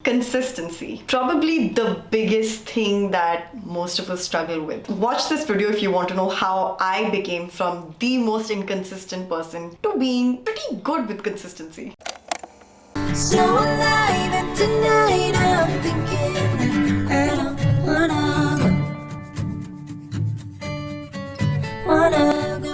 Consistency. Probably the biggest thing that most of us struggle with. Watch this video if you want to know how I became from the most inconsistent person to being pretty good with consistency. So alive and tonight I'm thinking I don't wanna go.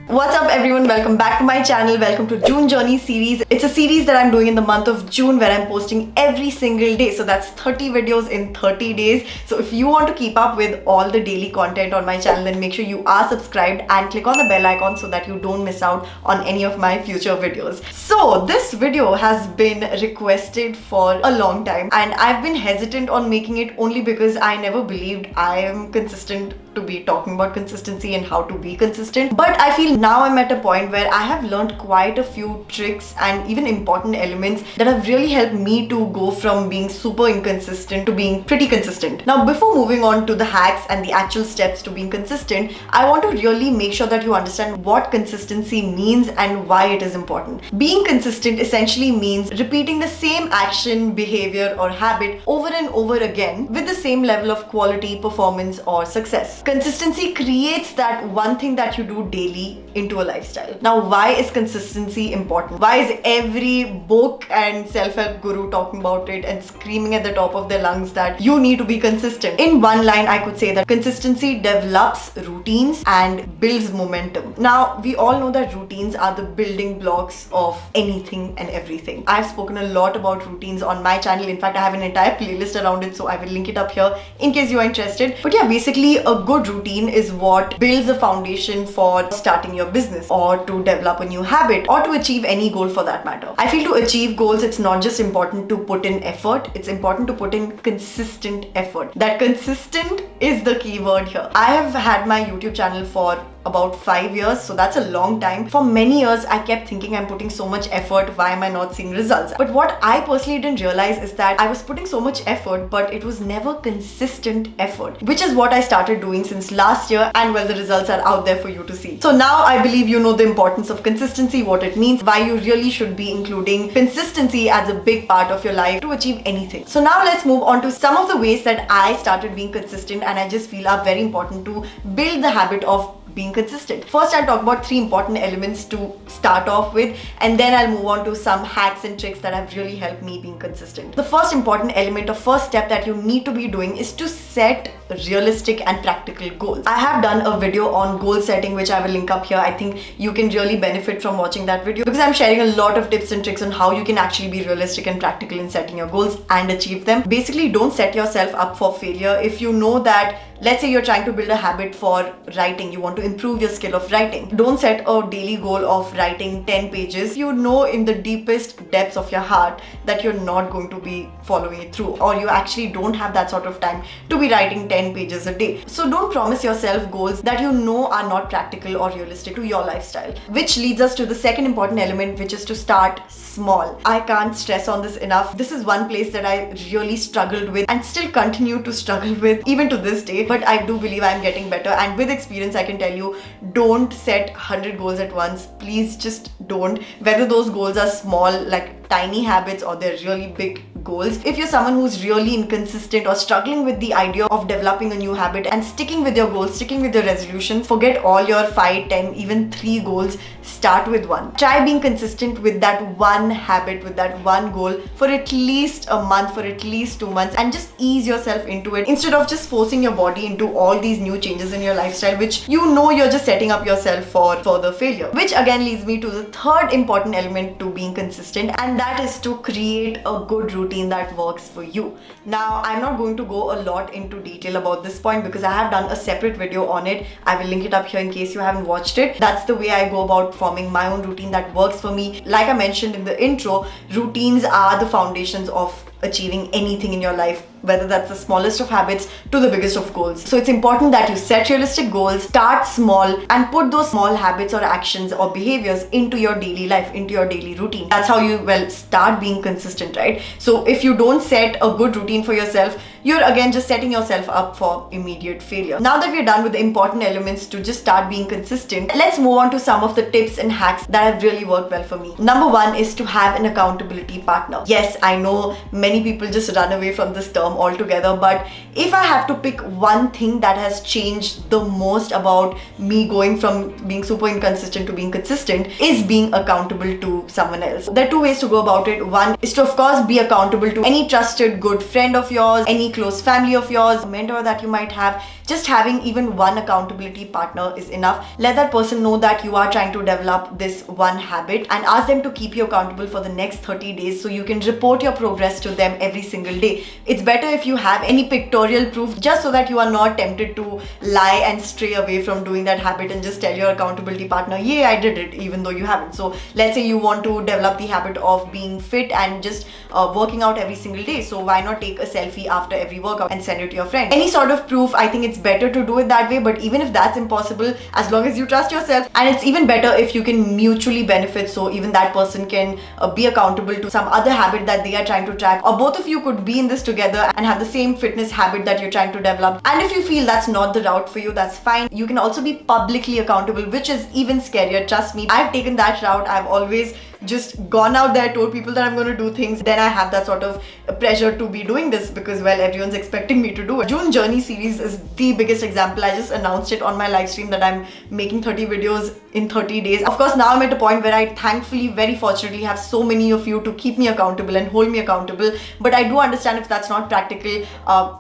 What's up everyone, welcome back to my channel. Welcome to June Journey series. It's a series that I'm doing in the month of June where I'm posting every single day. So that's 30 videos in 30 days. So if you want to keep up with all the daily content on my channel, then make sure you are subscribed and click on the bell icon so that you don't miss out on any of my future videos. So this video has been requested for a long time and I've been hesitant on making it only because I never believed I am consistent to be talking about consistency and how to be consistent. But I feel now I'm at a point where I have learned quite a few tricks and even important elements that have really helped me to go from being super inconsistent to being pretty consistent. Now, before moving on to the hacks and the actual steps to being consistent, I want to really make sure that you understand what consistency means and why it is important. Being consistent essentially means repeating the same action, behavior, or habit over and over again with the same level of quality, performance, or success. Consistency creates that one thing that you do daily into a lifestyle. Now, why is consistency important? Why is every book and self-help guru talking about it and screaming at the top of their lungs that you need to be consistent? In one line, I could say that consistency develops routines and builds momentum. Now, we all know that routines are the building blocks of anything and everything. I've spoken a lot about routines on my channel. In fact, I have an entire playlist around it, so I will link it up here in case you are interested. But yeah, basically a good routine is what builds a foundation for starting your business or to develop a new habit or to achieve any goal for that matter. I feel to achieve goals, it's not just important to put in effort, it's important to put in consistent effort. That consistent is the key word here. I have had my YouTube channel for about 5 years, so that's a long time. For many years, I kept thinking I'm putting so much effort, why am I not seeing results? But what I personally didn't realize is that I was putting so much effort, but it was never consistent effort, which is what I started doing since last year, and well, the results are out there for you to see. So now I believe you know the importance of consistency, what it means, why you really should be including consistency as a big part of your life to achieve anything. So now let's move on to some of the ways that I started being consistent and I just feel are very important to build the habit of being consistent. First, I'll talk about 3 important elements to start off with, and then I'll move on to some hacks and tricks that have really helped me being consistent. The first important element or first step that you need to be doing is to set realistic and practical goals. I have done a video on goal setting, which I will link up here. I think you can really benefit from watching that video because I'm sharing a lot of tips and tricks on how you can actually be realistic and practical in setting your goals and achieve them. Basically, don't set yourself up for failure. If you know that, let's say you're trying to build a habit for writing, you want to improve your skill of writing. Don't set a daily goal of writing 10 pages. You know in the deepest depths of your heart that you're not going to be following it through, or you actually don't have that sort of time to be writing 10 pages a day. So don't promise yourself goals that you know are not practical or realistic to your lifestyle. Which leads us to the second important element, which is to start small. I can't stress on this enough. This is one place that I really struggled with and still continue to struggle with even to this day. But I do believe I'm getting better, and with experience I can tell you, don't set 100 goals at once. Please just don't. Whether those goals are small like tiny habits or they're really big goals. If you're someone who's really inconsistent or struggling with the idea of developing a new habit and sticking with your goals, sticking with your resolutions, forget all your 5, 10, even 3 goals. Start with one. Try being consistent with that one habit, with that one goal for at least a month, for at least 2 months, and just ease yourself into it instead of just forcing your body into all these new changes in your lifestyle, which you know you're just setting up yourself for further failure. Which again leads me to the third important element to being consistent, and that is to create a good routine that works for you. Now, I'm not going to go a lot into detail about this point because I have done a separate video on it. I will link it up here in case you haven't watched it. That's the way I go about forming my own routine that works for me. Like I mentioned in the intro, routines are the foundations of achieving anything in your life, whether that's the smallest of habits to the biggest of goals. So it's important that you set realistic goals, start small, and put those small habits or actions or behaviors into your daily life, into your daily routine. That's how you start being consistent, right? So if you don't set a good routine for yourself, you're again just setting yourself up for immediate failure. Now that we're done with the important elements to just start being consistent, let's move on to some of the tips and hacks that have really worked well for me. Number one is to have an accountability partner. Yes, I know many people just run away from this term altogether, but if I have to pick one thing that has changed the most about me going from being super inconsistent to being consistent, is being accountable to someone else. There are two ways to go about it. One is to, of course, be accountable to any trusted good friend of yours, any close family of yours, a mentor that you might have. Just having even one accountability partner is enough. Let that person know that you are trying to develop this one habit, and ask them to keep you accountable for the next 30 days so you can report your progress to them every single day. It's better if you have any pictorial proof, just so that you are not tempted to lie and stray away from doing that habit and just tell your accountability partner, yeah, I did it, even though you haven't. So let's say you want to develop the habit of being fit and just working out every single day. So why not take a selfie after every workout and send it to your friend? Any sort of proof, I think it's better to do it that way. But even if that's impossible, as long as you trust yourself, and it's even better if you can mutually benefit, so even that person can be accountable to some other habit that they are trying to track, or both of you could be in this together and have the same fitness habit that you're trying to develop. And if you feel that's not the route for you, that's fine. You can also be publicly accountable, which is even scarier. Trust me, I've taken that route. I've always just gone out there, told people that I'm going to do things, then I have that sort of pressure to be doing this because, well, everyone's expecting me to do it. June Journey series is the biggest example. I just announced it on my live stream that I'm making 30 videos in 30 days. Of course, now I'm at a point where I thankfully, very fortunately, have so many of you to keep me accountable and hold me accountable. But I do understand if that's not practical,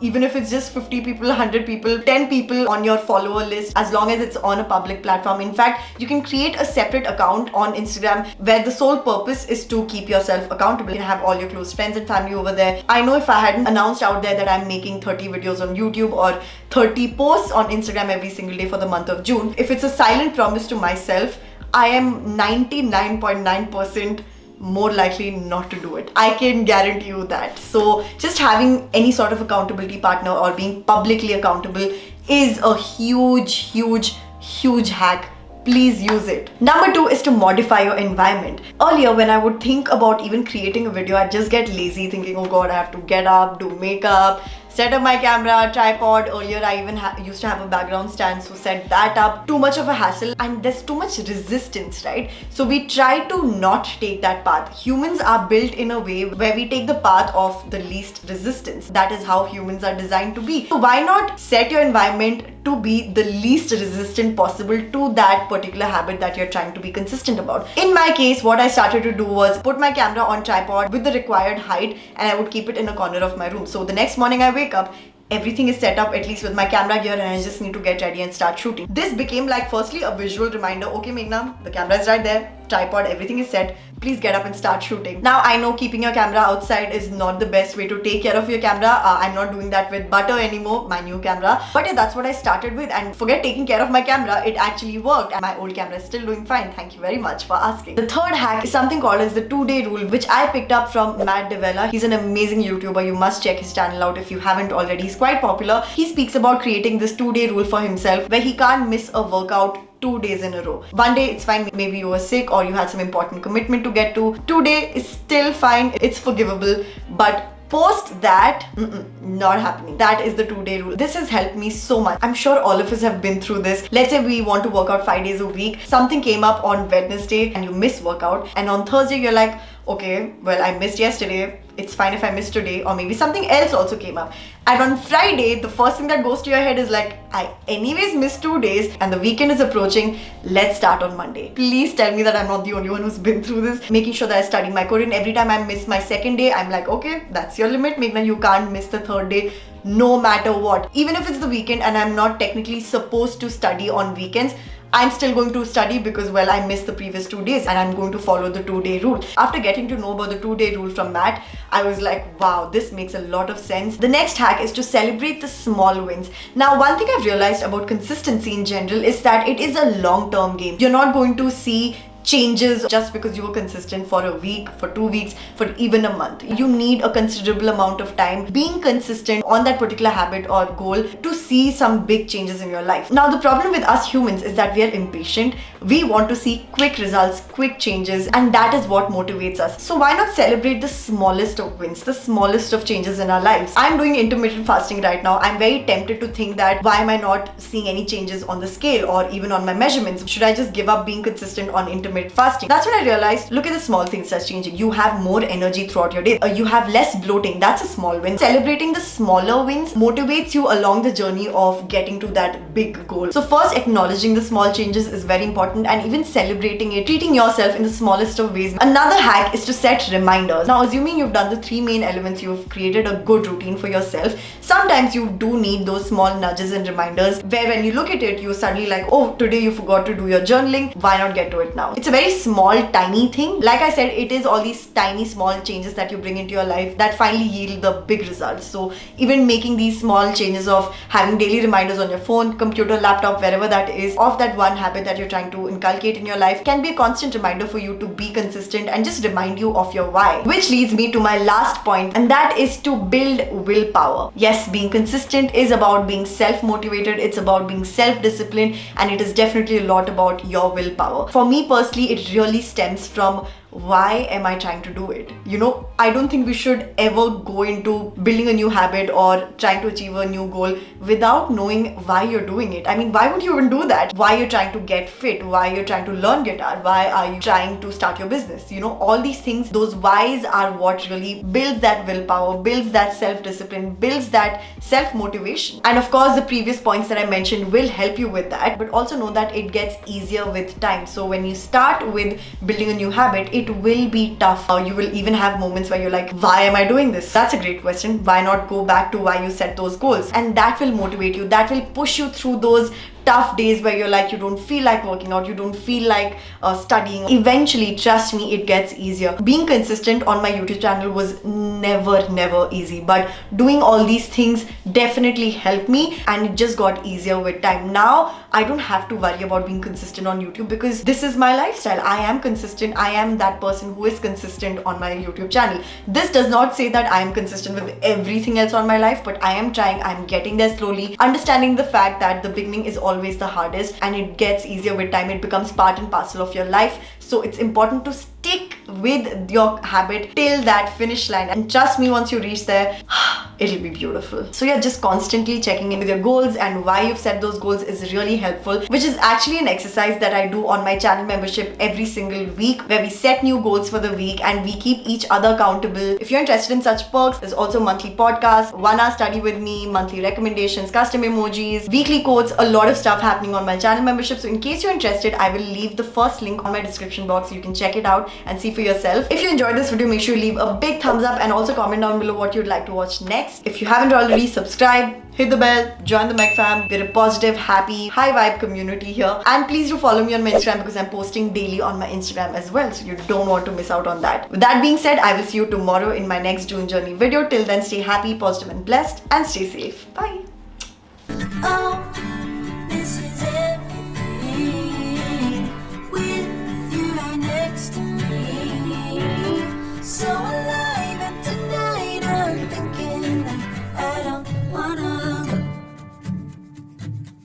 even if it's just 50 people, 100 people, 10 people on your follower list, as long as it's on a public platform. In fact, you can create a separate account on Instagram where the sole purpose is to keep yourself accountable. You can have all your close friends and family over there. I know if I hadn't announced out there that I'm making 30 videos on YouTube or 30 posts on Instagram every single day for the month of June, if it's a silent promise to myself, I am 99.9% more likely not to do it. I can guarantee you that. So just having any sort of accountability partner or being publicly accountable is a huge hack. Please use it. Number two is to modify your environment. Earlier, when I would think about even creating a video, I'd just get lazy thinking, oh god, I have to get up, do makeup, set up my camera, tripod. Earlier, I even used to have a background stand, so set that up. Too much of a hassle, and there's too much resistance, right? So we try to not take that path. Humans are built in a way where we take the path of the least resistance. That is how humans are designed to be. So why not set your environment to be the least resistant possible to that particular habit that you're trying to be consistent about? In my case, what I started to do was put my camera on tripod with the required height, and I would keep it in a corner of my room. So the next morning I wake up, everything is set up, at least with my camera gear, and I just need to get ready and start shooting. This became like, firstly, a visual reminder. Okay, Meghna, the camera is right there, tripod, everything is set. Please get up and start shooting. Now, I know keeping your camera outside is not the best way to take care of your camera. I'm not doing that with Butter anymore, my new camera. But yeah, that's what I started with. And forget taking care of my camera, it actually worked. And my old camera is still doing fine. Thank you very much for asking. The third hack is something called as the 2-day rule, which I picked up from Matt Devella. He's an amazing YouTuber. You must check his channel out if you haven't already. He's quite popular. He speaks about creating this 2-day rule for himself where he can't miss a workout 2 days in a row. One day it's fine, maybe you were sick or you had some important commitment to get to. 2 days is still fine, it's forgivable, but post that, not happening. That is the 2-day rule. This has helped me so much. I'm sure all of us have been through this. Let's say we want to work out 5 days a week. Something came up on Wednesday and you miss workout, and on Thursday you're like, okay, well, I missed yesterday, it's fine if I miss today, or maybe something else also came up. And on Friday, the first thing that goes to your head is like, I anyways missed 2 days and the weekend is approaching, let's start on Monday. Please tell me that I'm not the only one who's been through this. Making sure that I study my Korean. Every time I miss my second day, I'm like, okay, that's your limit, Meghna, you can't miss the third day, no matter what. Even if it's the weekend and I'm not technically supposed to study on weekends, I'm still going to study because, well, I missed the previous 2 days and I'm going to follow the 2-day rule. After getting to know about the 2-day rule from Matt, I was like, wow, this makes a lot of sense. The next hack is to celebrate the small wins. Now, one thing I've realized about consistency in general is that it is a long-term game. You're not going to see changes just because you were consistent for a week, for 2 weeks, for even a month. You need a considerable amount of time being consistent on that particular habit or goal to see some big changes in your life. Now, the problem with us humans is that we are impatient. We want to see quick results, quick changes, and that is what motivates us. So why not celebrate the smallest of wins, the smallest of changes in our lives? I'm doing intermittent fasting right now. I'm very tempted to think that why am I not seeing any changes on the scale or even on my measurements? Should I just give up being consistent on intermittent fasting? That's when I realized, look at the small things that's changing. You have more energy throughout your day. You have less bloating. That's a small win. Celebrating the smaller wins motivates you along the journey of getting to that big goal. So first, acknowledging the small changes is very important, and even celebrating it, treating yourself in the smallest of ways. Another hack is to set reminders. Now, assuming you've done the 3 main elements, you've created a good routine for yourself, sometimes you do need those small nudges and reminders where when you look at it, you're suddenly like, oh, today you forgot to do your journaling. Why not get to it now? It's a very small, tiny thing. Like I said, it is all these tiny, small changes that you bring into your life that finally yield the big results. So even making these small changes of having daily reminders on your phone, computer, laptop, wherever that is, of that one habit that you're trying to inculcate in your life can be a constant reminder for you to be consistent and just remind you of your why. Which leads me to my last point, and that is to build willpower. Yes, being consistent is about being self-motivated, it's about being self-disciplined, and it is definitely a lot about your willpower. For me personally, it really stems from why am I trying to do it? You know, I don't think we should ever go into building a new habit or trying to achieve a new goal without knowing why you're doing it. I mean, why would you even do that? Why you're trying to get fit, why you're trying to learn guitar, why are you trying to start your business? You know, all these things, those whys are what really builds that willpower, builds that self-discipline, builds that self-motivation. And of course, the previous points that I mentioned will help you with that, but also know that it gets easier with time. So when you start with building a new habit, it will be tough. You will even have moments where you're like, why am I doing this? That's a great question. Why not go back to why you set those goals? And that will motivate you. That will push you through those tough days where you're like, you don't feel like working out, you don't feel like studying. Eventually, trust me, it gets easier. Being consistent on my YouTube channel was never easy, but doing all these things definitely helped me, and it just got easier with time. Now I don't have to worry about being consistent on YouTube because this is my lifestyle. I am consistent. I am that person who is consistent on my YouTube channel. This does not say that I am consistent with everything else on my life, but I am trying. I'm getting there slowly, understanding the fact that the beginning is always the hardest and it gets easier with time. It becomes part and parcel of your life. So it's important to stick with your habit till that finish line, and trust me, once you reach there, it'll be beautiful. So yeah, just constantly checking in with your goals and why you've set those goals is really helpful, which is actually an exercise that I do on my channel membership every single week, where we set new goals for the week and we keep each other accountable. If you're interested in such perks, there's also monthly podcasts, 1 hour study with me, monthly recommendations, custom emojis, weekly quotes, a lot of stuff happening on my channel membership. So in case you're interested, I will leave the first link on my description box so you can check it out and see for yourself. If you enjoyed this video, make sure you leave a big thumbs up and also comment down below what you'd like to watch next. If you haven't already, subscribe, hit the bell, join the MEGFAM. We're a positive, happy, high vibe community here. And please do follow me on my Instagram because I'm posting daily on my Instagram as well, so you don't want to miss out on that. With that being said, I will see you tomorrow in my next June journey video. Till then, stay happy, positive and blessed, and stay safe. Bye. Oh, this is everything with you right next to me. So alive, and tonight I'm thinking.